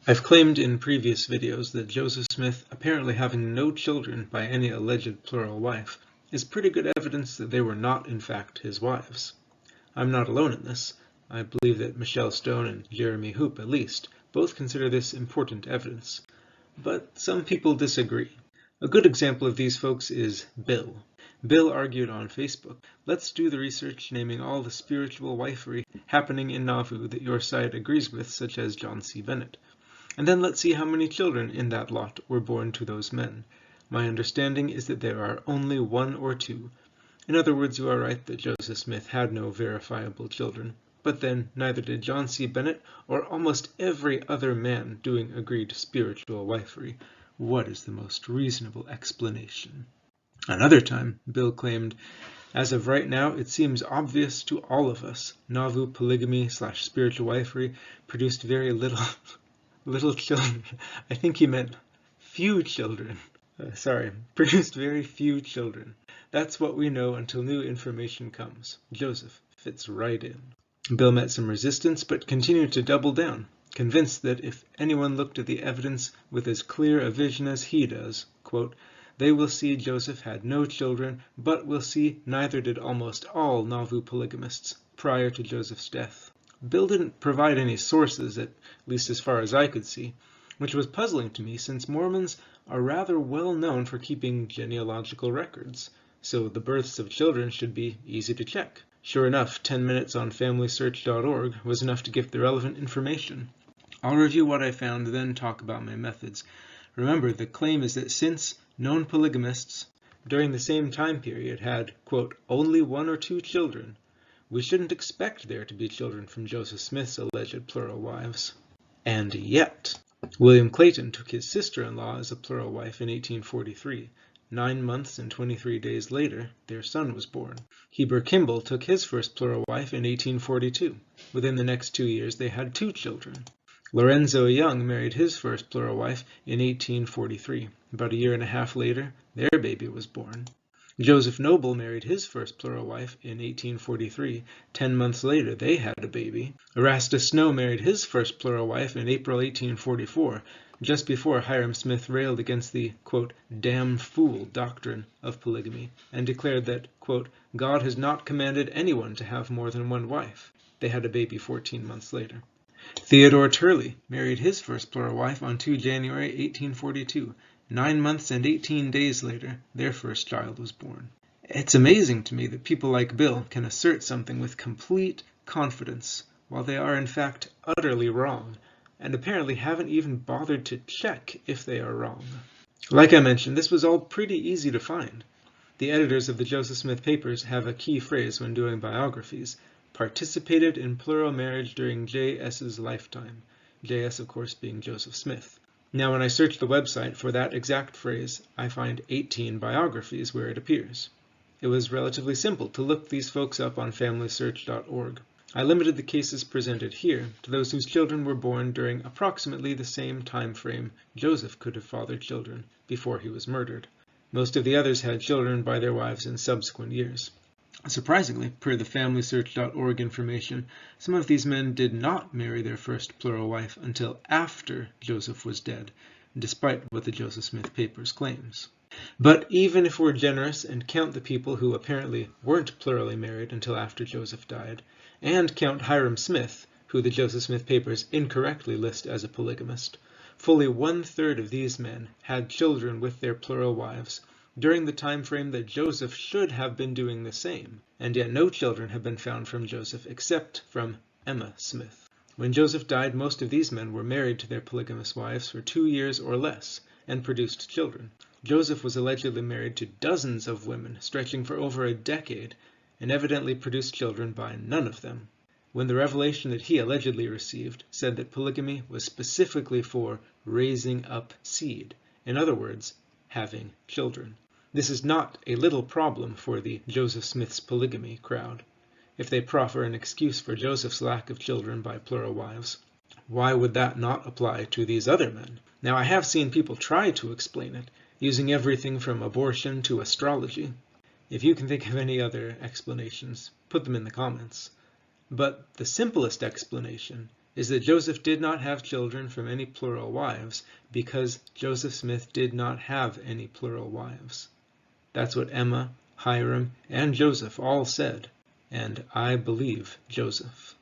I've claimed in previous videos that Joseph Smith apparently having no children by any alleged plural wife is pretty good evidence that they were not in fact his wives. I'm not alone in this. I believe that Michelle Stone and Jeremy Hoop, at least, both consider this important evidence. But some people disagree. A good example of these folks is Bill. Bill argued on Facebook, "Let's do the research naming all the spiritual wifery happening in Nauvoo that your side agrees with, such as John C. Bennett. And then let's see how many children in that lot were born to those men. My understanding is that there are only 1 or 2. In other words, you are right that Joseph Smith had no verifiable children. But then neither did John C. Bennett or almost every other man doing agreed spiritual wifery. What is the most reasonable explanation?" Another time, Bill claimed, "As of right now, it seems obvious to all of us, Nauvoo polygamy/spiritual wifery produced very little children." I think he meant few children. Produced very few children. That's what we know until new information comes. Joseph fits right in. Bill met some resistance, but continued to double down, convinced that if anyone looked at the evidence with as clear a vision as he does, quote, "they will see Joseph had no children, but will see neither did almost all Nauvoo polygamists prior to Joseph's death." Bill didn't provide any sources, at least as far as I could see, which was puzzling to me since Mormons are rather well known for keeping genealogical records, so the births of children should be easy to check. Sure enough, 10 minutes on FamilySearch.org was enough to give the relevant information. I'll review what I found, then talk about my methods. Remember, the claim is that since known polygamists during the same time period had, quote, "only 1 or 2 children," we shouldn't expect there to be children from Joseph Smith's alleged plural wives. And yet, William Clayton took his sister-in-law as a plural wife in 1843. 9 months and 23 days later, their son was born. Heber Kimball took his first plural wife in 1842. Within the next 2 years, they had 2 children. Lorenzo Young married his first plural wife in 1843. About a year and a half later, their baby was born. Joseph Noble married his first plural wife in 1843. 10 months later, they had a baby. Erastus Snow married his first plural wife in April 1844, just before Hiram Smith railed against the, quote, "damn fool" doctrine of polygamy, and declared that, quote, "God has not commanded anyone to have more than 1 wife." They had a baby 14 months later. Theodore Turley married his first plural wife on 2 January 1842. 9 months and 18 days later, their first child was born. It's amazing to me that people like Bill can assert something with complete confidence, while they are in fact utterly wrong, and apparently haven't even bothered to check if they are wrong. Like I mentioned, this was all pretty easy to find. The editors of the Joseph Smith papers have a key phrase when doing biographies: "participated in plural marriage during J.S.'s lifetime." J.S., of course, being Joseph Smith. Now, when I search the website for that exact phrase, I find 18 biographies where it appears. It was relatively simple to look these folks up on FamilySearch.org. I limited the cases presented here to those whose children were born during approximately the same time frame Joseph could have fathered children before he was murdered. Most of the others had children by their wives in subsequent years. Surprisingly, per the FamilySearch.org information, some of these men did not marry their first plural wife until after Joseph was dead, despite what the Joseph Smith papers claims. But even if we're generous and count the people who apparently weren't plurally married until after Joseph died, and count Hiram Smith, who the Joseph Smith papers incorrectly list as a polygamist, fully 1/3 of these men had children with their plural wives during the time frame that Joseph should have been doing the same, and yet no children have been found from Joseph except from Emma Smith. When Joseph died, most of these men were married to their polygamous wives for 2 years or less, and produced children. Joseph was allegedly married to dozens of women, stretching for over a decade, and evidently produced children by none of them. When the revelation that he allegedly received said that polygamy was specifically for raising up seed, in other words, having children. This is not a little problem for the Joseph Smith's polygamy crowd. If they proffer an excuse for Joseph's lack of children by plural wives, why would that not apply to these other men? Now, I have seen people try to explain it, using everything from abortion to astrology. If you can think of any other explanations, put them in the comments. But the simplest explanation is that Joseph did not have children from any plural wives because Joseph Smith did not have any plural wives. That's what Emma, Hiram, and Joseph all said, and I believe Joseph.